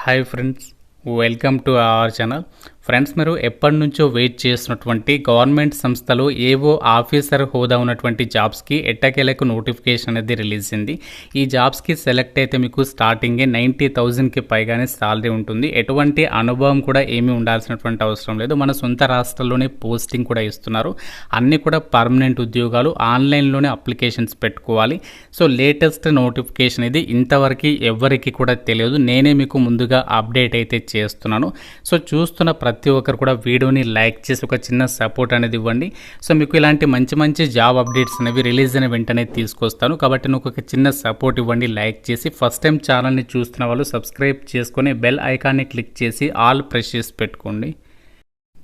Hi friends, welcome to our channel. Friends, మీరు ఎప్పటి నుంచో వెయిట్ చేస్తున్నటువంటి గవర్నమెంట్ సంస్థలో ఏవో ఆఫీసర్ హోదా ఉన్నటువంటి జాబ్స్కి ఎట్టకేలకు నోటిఫికేషన్ అనేది రిలీజ్ అయింది. ఈ జాబ్స్కి సెలెక్ట్ అయితే మీకు స్టార్టింగే 90,000కి పైగానే సాలరీ ఉంటుంది. ఎటువంటి అనుభవం కూడా ఏమీ ఉండాల్సినటువంటి అవసరం లేదు. మన సొంత రాష్ట్రాల్లోనే పోస్టింగ్ కూడా ఇస్తున్నారు. అన్నీ కూడా పర్మనెంట్ ఉద్యోగాలు. ఆన్లైన్లోనే అప్లికేషన్స్ పెట్టుకోవాలి. సో లేటెస్ట్ నోటిఫికేషన్ ఇది ఇంతవరకు ఎవరికి కూడా తెలియదు. నేనే మీకు ముందుగా అప్డేట్ అయితే చేస్తున్నాను. సో చూస్తున్న ప్రతి ఒక్కరు కూడా వీడియోని లైక్ చేసి ఒక చిన్న సపోర్ట్ అనేది ఇవ్వండి. సో మీకు ఇలాంటి మంచి జాబ్ అప్డేట్స్ అనేవి రిలీజ్ అయిన వెంటనే తీసుకొస్తాను. కాబట్టి నాకు ఒక చిన్న సపోర్ట్ ఇవ్వండి లైక్ చేసి. ఫస్ట్ టైం ఛానల్ని చూస్తున్న వాళ్ళు సబ్స్క్రైబ్ చేసుకొని బెల్ ఐకాన్ని క్లిక్ చేసి ఆల్ ప్రెస్ చేసి పెట్టుకోండి.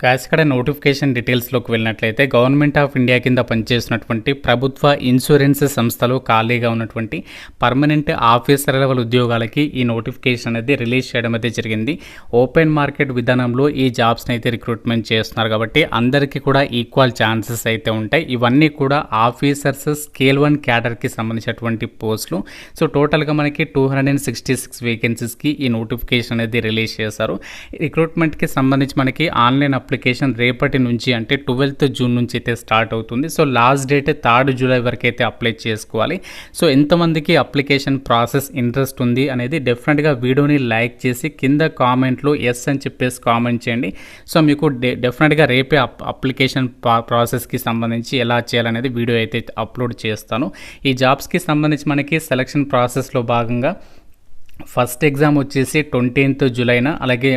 కాస్ ఇక్కడ నోటిఫికేషన్ డీటెయిల్స్లోకి వెళ్ళినట్లయితే గవర్నమెంట్ ఆఫ్ ఇండియా కింద పనిచేస్తున్నటువంటి ప్రభుత్వ ఇన్సూరెన్స్ సంస్థలో ఖాళీగా ఉన్నటువంటి పర్మనెంట్ ఆఫీసర్ లెవెల్ ఉద్యోగాలకి ఈ నోటిఫికేషన్ అనేది రిలీజ్ చేయడం అయితే జరిగింది. ఓపెన్ మార్కెట్ విధానంలో ఈ జాబ్స్ని అయితే రిక్రూట్మెంట్ చేస్తున్నారు కాబట్టి అందరికీ కూడా ఈక్వల్ ఛాన్సెస్ అయితే ఉంటాయి. ఇవన్నీ కూడా ఆఫీసర్స్ స్కేల్ 1 క్యాడర్కి సంబంధించినటువంటి పోస్టులు. సో టోటల్గా మనకి 266 వేకెన్సీస్కి ఈ నోటిఫికేషన్ అనేది రిలీజ్ చేశారు. రిక్రూట్మెంట్కి సంబంధించి మనకి ఆన్లైన్ అప్లికేషన్ రేపటి నుంచి అంటే 12th జూన్ నుంచి అయితే స్టార్ట్ అవుతుంది. So last date 3rd July వరకు అయితే అప్లై చేసుకోవాలి. సో ఎంతమందికి అప్లికేషన్ ప్రాసెస్ ఇంట్రెస్ట్ ఉంది అనేది డెఫినెట్గా వీడియోని లైక్ చేసి కింద కామెంట్లో ఎస్ అని చెప్పేసి కామెంట్ చేయండి. సో మీకు డెఫినెట్గా రేపే అప్లికేషన్ ప్రాసెస్కి సంబంధించి ఎలా చేయాలనేది వీడియో అయితే అప్లోడ్ చేస్తాను. ఈ జాబ్స్కి సంబంధించి మనకి సెలక్షన్ ప్రాసెస్లో భాగంగా ఫస్ట్ ఎగ్జామ్ వచ్చేసి 20th జూలైన, అలాగే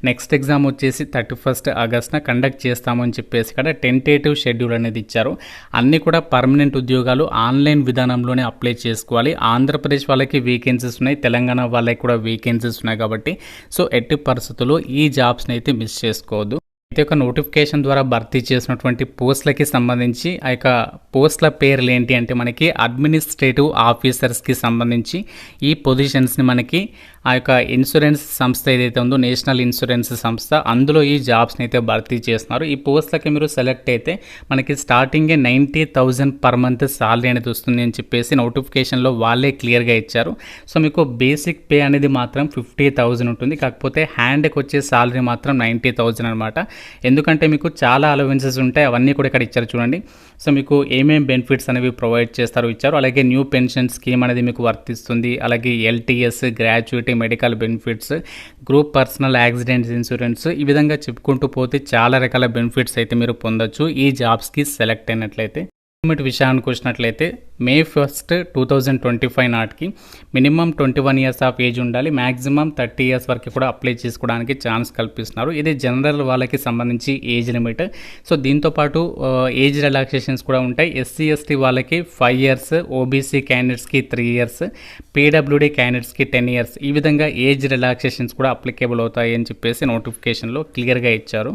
నెక్స్ట్ ఎగ్జామ్ వచ్చేసి 31st ఆగస్ట్న కండక్ట్ చేస్తామని చెప్పేసి ఇక్కడ టెంటేటివ్ షెడ్యూల్ అనేది ఇచ్చారు. అన్నీ కూడా పర్మనెంట్ ఉద్యోగాలు ఆన్లైన్ విధానంలోనే అప్లై చేసుకోవాలి. ఆంధ్రప్రదేశ్ వాళ్ళకి వేకెన్సీస్ ఉన్నాయి, తెలంగాణ వాళ్ళకి కూడా వేకెన్సీస్ ఉన్నాయి. కాబట్టి సో ఎట్టి పరిస్థితుల్లో ఈ జాబ్స్ని అయితే మిస్ చేసుకోవద్దు. అయితే ఒక నోటిఫికేషన్ ద్వారా భర్తీ చేసినటువంటి పోస్టులకి సంబంధించి ఆ యొక్క పోస్టుల పేర్లు ఏంటి అంటే మనకి అడ్మినిస్ట్రేటివ్ ఆఫీసర్స్కి సంబంధించి ఈ పొజిషన్స్ని మనకి ఆ యొక్క ఇన్సూరెన్స్ సంస్థ ఏదైతే ఉందో నేషనల్ ఇన్సూరెన్స్ సంస్థ అందులో ఈ జాబ్స్ని అయితే భర్తీ చేస్తున్నారు. ఈ పోస్టులకి మీరు సెలెక్ట్ అయితే మనకి స్టార్టింగే 90,000 పర్ మంత్ సాలరీ అనేది వస్తుంది అని చెప్పేసి నోటిఫికేషన్లో వాళ్ళే క్లియర్గా ఇచ్చారు. సో మీకు బేసిక్ పే అనేది మాత్రం 50,000 ఉంటుంది. కాకపోతే హ్యాండ్కి వచ్చే సాలరీ మాత్రం 90,000 అనమాట. ఎందుకంటే మీకు చాలా అలవెన్సెస్ ఉంటాయి, అవన్నీ కూడా ఇక్కడ ఇచ్చారు చూడండి. సో మీకు ఏమేమి బెనిఫిట్స్ అనేవి ప్రొవైడ్ చేస్తారో ఇచ్చారు. అలాగే న్యూ పెన్షన్ స్కీమ్ అనేది మీకు వర్తిస్తుంది. అలాగే LTS, gratuity, medical benefits, group personal accidents insurance, ఈ విధంగా చెప్పుకుంటూ పోతే చాలా రకాల బెనిఫిట్స్ అయితే మీరు పొందొచ్చు ఈ జాబ్స్కి సెలెక్ట్ అయినట్లయితే. విషయానికి వచ్చినట్లయితే May 1st, 2025 నాటికి మినిమం 21 ఇయర్స్ ఆఫ్ ఏజ్ ఉండాలి. మ్యాక్సిమం 30 ఇయర్స్ వరకు కూడా అప్లై చేసుకోవడానికి ఛాన్స్ కల్పిస్తున్నారు. ఇది జనరల్ వాళ్ళకి సంబంధించి ఏజ్ లిమిట్. సో దీంతోపాటు ఏజ్ రిలాక్సేషన్స్ కూడా ఉంటాయి. ఎస్సీ ఎస్టీ వాళ్ళకి 5 ఇయర్స్, ఓబీసీ క్యాండిడేట్స్కి 3 ఇయర్స్, పీడబ్ల్యూడీ క్యాండిడేట్స్కి 10 ఇయర్స్, ఈ విధంగా ఏజ్ రిలాక్సేషన్స్ కూడా అప్లికేబుల్ అవుతాయి అని చెప్పేసి నోటిఫికేషన్లో క్లియర్గా ఇచ్చారు.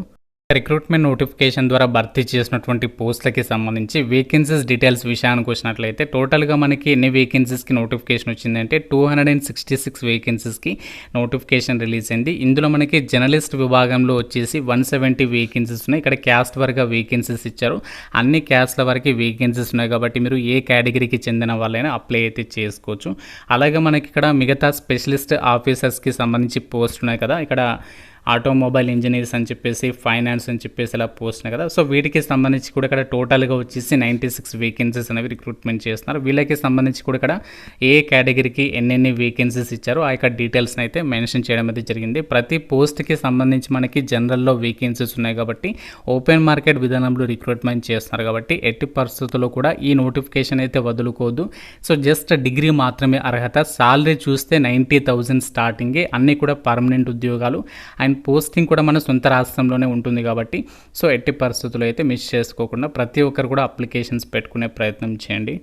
రిక్రూట్మెంట్ నోటిఫికేషన్ ద్వారా భర్తీ చేసినటువంటి పోస్టులకి సంబంధించి వేకెన్సీస్ డీటెయిల్స్ విషయానికి వచ్చినట్లయితే టోటల్గా మనకి ఎన్ని వేకెన్సీస్కి నోటిఫికేషన్ వచ్చిందంటే 266 వేకెన్సీస్కి నోటిఫికేషన్ రిలీజ్ అయింది. ఇందులో మనకి జర్నలిస్ట్ విభాగంలో వచ్చేసి 170 వేకెన్సీస్ ఉన్నాయి. ఇక్కడ క్యాస్ట్ వరకు వేకెన్సీస్ ఇచ్చారు. అన్ని క్యాస్ట్ల వరకు వేకెన్సీస్ ఉన్నాయి కాబట్టి మీరు ఏ కేటగిరీకి చెందిన వాళ్ళైనా అప్లై అయితే చేసుకోవచ్చు. అలాగే మనకి ఇక్కడ మిగతా స్పెషలిస్ట్ ఆఫీసర్స్కి సంబంధించి పోస్ట్ ఉన్నాయి కదా, ఇక్కడ ఆటోమొబైల్ ఇంజనీర్స్ అని చెప్పేసి, ఫైనాన్స్ అని చెప్పేసి ఇలా పోస్ట్ ఉన్నాయి కదా. సో వీటికి సంబంధించి కూడా ఇక్కడ టోటల్గా వచ్చేసి 96 వేకెన్సీస్ అనేవి రిక్రూట్మెంట్ చేస్తున్నారు. వీళ్ళకి సంబంధించి కూడా ఇక్కడ ఏ కేటగిరీకి ఎన్నెన్ని వేకెన్సీస్ ఇచ్చారో ఆ యొక్క డీటెయిల్స్ని అయితే మెన్షన్ చేయడం అయితే జరిగింది. ప్రతి పోస్ట్కి సంబంధించి మనకి జనరల్లో వేకెన్సీస్ ఉన్నాయి కాబట్టి ఓపెన్ మార్కెట్ విధానంలో రిక్రూట్మెంట్ చేస్తున్నారు కాబట్టి ఎట్టి పరిస్థితుల్లో కూడా ఈ నోటిఫికేషన్ అయితే వదులుకోవద్దు. సో జస్ట్ డిగ్రీ మాత్రమే అర్హత. సాలరీ చూస్తే 90,000 స్టార్టింగే. అన్నీ కూడా పర్మనెంట్ ఉద్యోగాలు అండ్ పోస్టింగ్ కూడా మన సొంత రాష్ట్రంలోనే ఉంటుంది కాబట్టి సో ఎట్టి పరిస్థితుల్లో అయితే మిస్ చేసుకోకుండా ప్రతి ఒక్కరు కూడా అప్లికేషన్స్ పెట్టుకునే ప్రయత్నం చేయండి.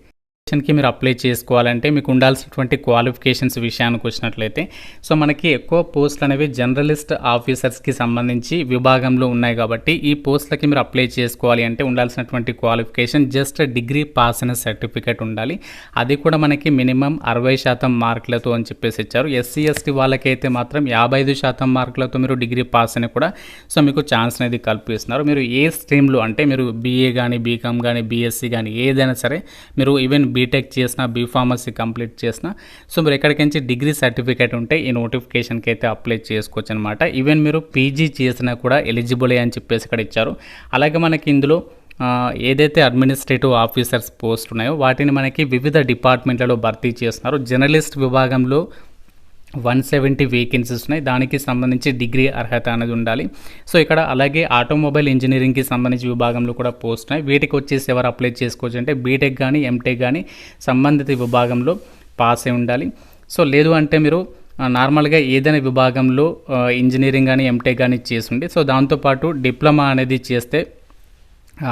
కి మీరు అప్లై చేసుకోవాలంటే మీకు ఉండాల్సినటువంటి క్వాలిఫికేషన్స్ విషయానికి వచ్చినట్లయితే సో మనకి ఎక్కువ పోస్టులు అనేవి జర్నలిస్ట్ ఆఫీసర్స్కి సంబంధించి విభాగంలో ఉన్నాయి కాబట్టి ఈ పోస్టులకి మీరు అప్లై చేసుకోవాలి అంటే ఉండాల్సినటువంటి క్వాలిఫికేషన్ జస్ట్ డిగ్రీ పాస్ అయిన సర్టిఫికేట్ ఉండాలి. అది కూడా మనకి మినిమం 60% మార్కులతో అని చెప్పేసి ఇచ్చారు. ఎస్సీ ఎస్టీ వాళ్ళకైతే మాత్రం 55% మార్కులతో మీరు డిగ్రీ పాస్ అని కూడా సో మీకు ఛాన్స్ అనేది కల్పిస్తున్నారు. మీరు ఏ స్ట్రీమ్లో అంటే మీరు బీఏ కానీ, బీకామ్ కానీ, బీఎస్సీ కానీ ఏదైనా సరే, మీరు ఈవెన్ బీటెక్ చేసినా, బీఫార్మసీ కంప్లీట్ చేసినా, సో మీరు ఎక్కడికించి డిగ్రీ సర్టిఫికేట్ ఉంటే ఈ నోటిఫికేషన్కి అయితే అప్లై చేసుకోవచ్చు అనమాట. ఈవెన్ మీరు పీజీ చేసినా కూడా ఎలిజిబులే అని చెప్పేసి ఇక్కడ ఇచ్చారు. అలాగే మనకి ఇందులో ఏదైతే అడ్మినిస్ట్రేటివ్ ఆఫీసర్స్ పోస్ట్ ఉన్నాయో వాటిని మనకి వివిధ డిపార్ట్మెంట్లలో భర్తీ చేస్తున్నారు. జర్నలిస్ట్ విభాగంలో 170 వేకెన్సీస్ ఉన్నాయి. దానికి సంబంధించి డిగ్రీ అర్హత అనేది ఉండాలి. సో ఇక్కడ అలాగే ఆటోమొబైల్ ఇంజనీరింగ్కి సంబంధించి విభాగంలో కూడా పోస్ట్ ఉన్నాయి. వీటికి వచ్చేసి ఎవరు అప్లై చేసుకోవచ్చు అంటే బీటెక్ కానీ, ఎంటెక్ కానీ సంబంధిత విభాగంలో పాస్ అయి ఉండాలి. సో లేదు అంటే మీరు నార్మల్గా ఏదైనా విభాగంలో ఇంజనీరింగ్ కానీ, ఎంటెక్ కానీ చేస్తుండే, సో దాంతోపాటు డిప్లొమా అనేది చేస్తే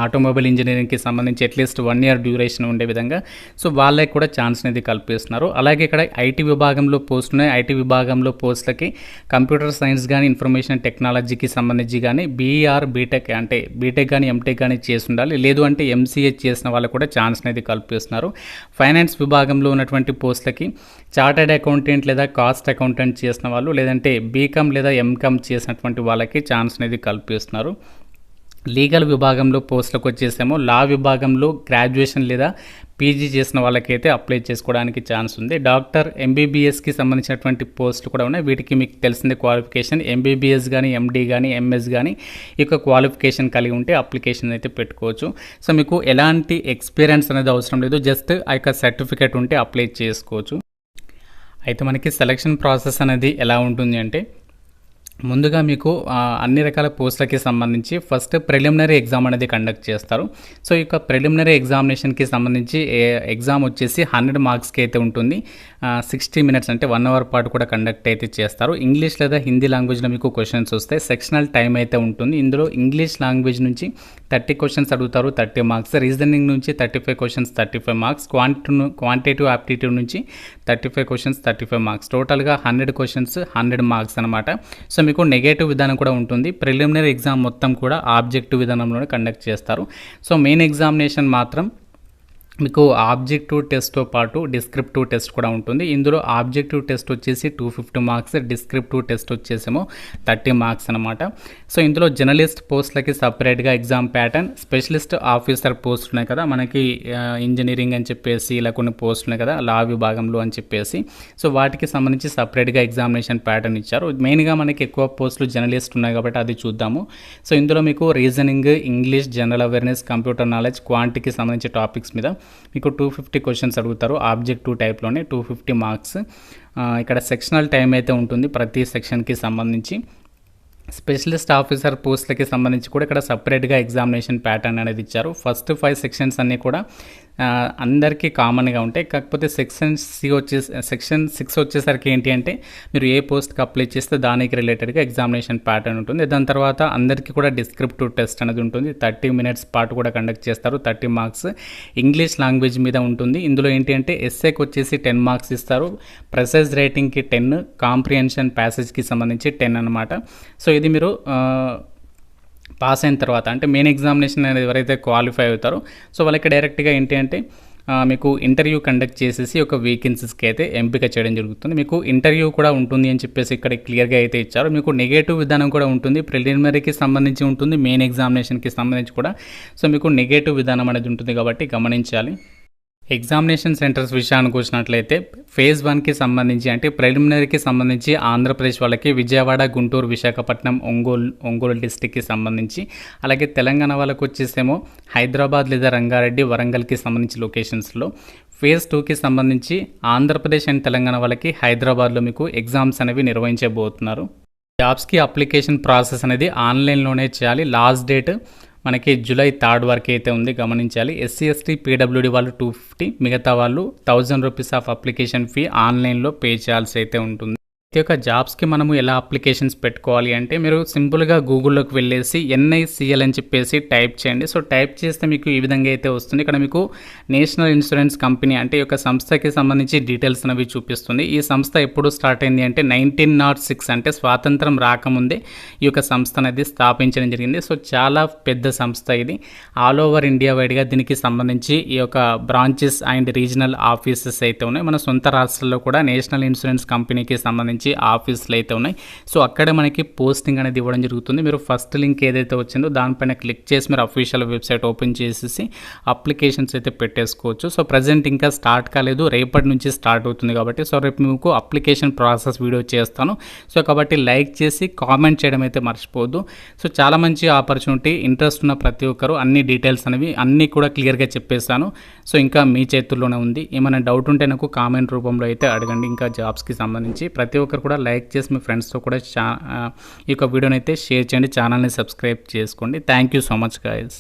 ఆటోమొబైల్ ఇంజనీరింగ్కి సంబంధించి అట్లీస్ట్ 1 year డ్యూరేషన్ ఉండే విధంగా సో వాళ్ళకి కూడా ఛాన్స్ అనేది కల్పిస్తున్నారు. అలాగే ఇక్కడ ఐటీ విభాగంలో పోస్ట్ ఉన్నాయి. ఐటీ విభాగంలో పోస్టులకి కంప్యూటర్ సైన్స్ కానీ, ఇన్ఫర్మేషన్ టెక్నాలజీకి సంబంధించి కానీ బీఆర్ బీటెక్ అంటే బీటెక్ కానీ, ఎంటెక్ కానీ చేసి ఉండాలి. లేదు అంటే ఎంసీఏ చేసిన వాళ్ళకు కూడా ఛాన్స్ అనేది కల్పిస్తున్నారు. ఫైనాన్స్ విభాగంలో ఉన్నటువంటి పోస్టులకి చార్టెడ్ అకౌంటెంట్ లేదా కాస్ట్ అకౌంటెంట్ చేసిన వాళ్ళు, లేదంటే బీకామ్ లేదా ఎంకామ్ చేసినటువంటి వాళ్ళకి ఛాన్స్ అనేది కల్పిస్తున్నారు. లీగల్ విభాగంలో పోస్టులకు వచ్చేసేమో లా విభాగంలో గ్రాడ్యుయేషన్ లేదా పీజీ చేసిన వాళ్ళకైతే అప్లై చేసుకోవడానికి ఛాన్స్ ఉంది. డాక్టర్ ఎంబీబీఎస్కి సంబంధించినటువంటి పోస్టులు కూడా ఉన్నాయి. వీటికి మీకు తెలిసిందే క్వాలిఫికేషన్ ఎంబీబీఎస్ కానీ, ఎండీ కానీ, ఎంఎస్ కానీ ఈ యొక్క క్వాలిఫికేషన్ కలిగి ఉంటే అప్లికేషన్ అయితే పెట్టుకోవచ్చు. సో మీకు ఎలాంటి ఎక్స్పీరియన్స్ అనేది అవసరం లేదు, జస్ట్ ఆ యొక్క సర్టిఫికేట్ ఉంటే అప్లై చేసుకోవచ్చు. అయితే మనకి సెలక్షన్ ప్రాసెస్ అనేది ఎలా ఉంటుంది అంటే ముందుగా మీకు అన్ని రకాల పోస్టులకి సంబంధించి ఫస్ట్ ప్రిలిమినరీ ఎగ్జామ్ అనేది కండక్ట్ చేస్తారు. సో ఈ యొక్క ప్రిలిమినరీ ఎగ్జామినేషన్కి సంబంధించి ఎగ్జామ్ వచ్చేసి 100 మార్క్స్కి అయితే ఉంటుంది. 60 minutes అంటే 1 hour పాటు కూడా కండక్ట్ అయితే చేస్తారు. ఇంగ్లీష్ లేదా హిందీ లాంగ్వేజ్లో మీకు క్వశ్చన్స్ వస్తాయి. సెక్షనల్ టైం అయితే ఉంటుంది. ఇందులో ఇంగ్లీష్ లాంగ్వేజ్ నుంచి 30 questions అడుగుతారు, 30 marks. రీజనింగ్ నుంచి 35 questions, 35 marks. క్వాంటిటేటివ్ ఆప్టిట్యూడ్ నుంచి 35 questions, 35 marks. టోటల్గా 100 questions, 100 marks అనమాట. సో మీకు నెగటివ్ విధానం కూడా ఉంటుంది. ప్రిలిమినరీ ఎగ్జామ్ మొత్తం కూడా ఆబ్జెక్టివ్ విధానంలోనే కండక్ట్ చేస్తారు. సో మెయిన్ ఎగ్జామినేషన్ మాత్రం మీకు ఆబ్జెక్టివ్ టెస్ట్తో పాటు డిస్క్రిప్టివ్ టెస్ట్ కూడా ఉంటుంది. ఇందులో ఆబ్జెక్టివ్ టెస్ట్ వచ్చేసి 250 marks, డిస్క్రిప్టివ్ టెస్ట్ వచ్చేసేమో 30 marks అనమాట. సో ఇందులో జర్నలిస్ట్ పోస్టులకి సపరేట్గా exam pattern, specialist officer post ఉన్నాయి కదా మనకి ఇంజనీరింగ్ అని చెప్పేసి ఇలా కొన్ని పోస్టులు ఉన్నాయి కదా లా విభాగంలో అని చెప్పేసి, సో వాటికి సంబంధించి సపరేట్గా ఎగ్జామినేషన్ ప్యాటర్న్ ఇచ్చారు. మెయిన్గా మనకి ఎక్కువ పోస్టులు జర్నలిస్ట్ ఉన్నాయి కాబట్టి అది చూద్దాము. సో ఇందులో మీకు reasoning, English, general awareness, computer knowledge, క్వాంటిటీకి సంబంధించి టాపిక్స్ మీద మీకు 250 questions అడుగుతారు. ఆబ్జెక్టివ్ టైప్లోనే 250 marks. ఇక్కడ సెక్షనల్ టైం అయితే ఉంటుంది ప్రతి సెక్షన్కి సంబంధించి. స్పెషలిస్ట్ ఆఫీసర్ పోస్టులకి సంబంధించి కూడా ఇక్కడ సపరేట్గా ఎగ్జామినేషన్ ప్యాటర్న్ అనేది ఇచ్చారు. ఫస్ట్ 5 sections అన్నీ కూడా అందరికీ కామన్గా ఉంటాయి. కాకపోతే సెక్షన్ 6 వచ్చేసరికి ఏంటి అంటే మీరు ఏ పోస్ట్కి అప్లై చేస్తే దానికి రిలేటెడ్గా ఎగ్జామినేషన్ ప్యాటర్న్ ఉంటుంది. దాని తర్వాత అందరికీ కూడా డిస్క్రిప్టివ్ టెస్ట్ అనేది ఉంటుంది. 30 minutes పాటు కూడా కండక్ట్ చేస్తారు. 30 marks. ఇంగ్లీష్ లాంగ్వేజ్ మీద ఉంటుంది. ఇందులో ఏంటి అంటే ఎస్ఏకి వచ్చేసి 10 marks ఇస్తారు. ప్రెసైజ్ రైటింగ్కి 10, కాంప్రిహెన్షన్ ప్యాసేజ్కి సంబంధించి 10 అనమాట. సో ఇది మీరు పాస్ అయిన తర్వాత అంటే మెయిన్ ఎగ్జామినేషన్ అనేది ఎవరైతే క్వాలిఫై అవుతారో సో వాళ్ళకి డైరెక్ట్గా ఏంటి అంటే మీకు ఇంటర్వ్యూ కండక్ట్ చేసేసి ఒక వేకెన్సీస్కి అయితే ఎంపిక చేయడం జరుగుతుంది. మీకు ఇంటర్వ్యూ కూడా ఉంటుంది అని చెప్పేసి ఇక్కడ క్లియర్గా అయితే ఇచ్చారు. మీకు నెగటివ్ విధానం కూడా ఉంటుంది. ప్రిలిమినరీకి సంబంధించి ఉంటుంది, మెయిన్ ఎగ్జామినేషన్కి సంబంధించి కూడా. సో మీకు నెగటివ్ విధానం అనేది ఉంటుంది కాబట్టి గమనించాలి. ఎగ్జామినేషన్ సెంటర్స్ విషయానికి వచ్చినట్లయితే ఫేజ్ 1కి సంబంధించి అంటే ప్రిలిమినరీకి సంబంధించి ఆంధ్రప్రదేశ్ వాళ్ళకి విజయవాడ, గుంటూరు, విశాఖపట్నం, ఒంగోలు డిస్టిక్కి సంబంధించి, అలాగే తెలంగాణ వాళ్ళకి వచ్చేసేమో హైదరాబాద్ లేదా రంగారెడ్డి, వరంగల్కి సంబంధించి లొకేషన్స్లో. ఫేజ్ 2కి సంబంధించి ఆంధ్రప్రదేశ్ అండ్ తెలంగాణ వాళ్ళకి హైదరాబాద్లో మీకు ఎగ్జామ్స్ అనేవి నిర్వహించబోతున్నారు. జాబ్స్కి అప్లికేషన్ ప్రాసెస్ అనేది ఆన్లైన్లోనే చేయాలి. లాస్ట్ డేట్ మనకి July 3 వరకు అయితే ఉంది, గమనించాలి. SC, ST, PWD వాళ్ళు 250, మిగతా వాళ్ళు 1000 రూపీస్ ఆఫ్ అప్లికేషన్ ఫీ ఆన్లైన్లో పే చేయాల్సి అయితే ఉంటుంది. ప్రతి ఒక్క జాబ్స్కి మనము ఎలా అప్లికేషన్స్ పెట్టుకోవాలి అంటే మీరు సింపుల్గా గూగుల్లోకి వెళ్ళేసి NICL అని చెప్పేసి టైప్ చేయండి. సో టైప్ చేస్తే మీకు ఈ విధంగా అయితే వస్తుంది. ఇక్కడ మీకు నేషనల్ ఇన్సూరెన్స్ కంపెనీ అంటే ఈ యొక్క సంస్థకి సంబంధించి డీటెయిల్స్ అనేవి చూపిస్తుంది. ఈ సంస్థ ఎప్పుడు స్టార్ట్ అయింది అంటే 1906 అంటే స్వాతంత్రం రాకముందే ఈ యొక్క సంస్థ అనేది స్థాపించడం జరిగింది. సో చాలా పెద్ద సంస్థ ఇది. ఆల్ ఓవర్ ఇండియా వైడ్గా దీనికి సంబంధించి ఈ యొక్క బ్రాంచెస్ అండ్ రీజనల్ ఆఫీసెస్ అయితే ఉన్నాయి. మన సొంత రాష్ట్రాల్లో కూడా నేషనల్ ఇన్సూరెన్స్ కంపెనీకి సంబంధించి సంబంధించి ఆఫీసులు అయితే ఉన్నాయి. సో అక్కడే మనకి పోస్టింగ్ అనేది ఇవ్వడం జరుగుతుంది. మీరు ఫస్ట్ లింక్ ఏదైతే వచ్చిందో దానిపైన క్లిక్ చేసి మీరు అఫీషియల్ వెబ్సైట్ ఓపెన్ చేసేసి అప్లికేషన్స్ అయితే పెట్టేసుకోవచ్చు. సో ప్రజెంట్ ఇంకా స్టార్ట్ కాలేదు, రేపటి నుంచి స్టార్ట్ అవుతుంది కాబట్టి సో రేపు మీకు అప్లికేషన్ ప్రాసెస్ వీడియో చేస్తాను. సో కాబట్టి లైక్ చేసి కామెంట్ చేయడం అయితే మర్చిపోవద్దు. సో చాలా మంచి ఆపర్చునిటీ, ఇంట్రెస్ట్ ఉన్న ప్రతి ఒక్కరు అన్ని డీటెయిల్స్ అనేవి అన్నీ కూడా క్లియర్గా చెప్పేస్తాను. సో ఇంకా మీ చేతుల్లోనే ఉంది. ఏమైనా డౌట్ ఉంటే నాకు కామెంట్ రూపంలో అయితే అడగండి. ఇంకా జాబ్స్కి సంబంధించి ప్రతి ఒక్కరు కూడా లైక్ చేసి మీ ఫ్రెండ్స్తో కూడా ఈ యొక్క వీడియోని అయితే షేర్ చేయండి, ఛానల్ని సబ్స్క్రైబ్ చేసుకోండి. Thank you so much guys.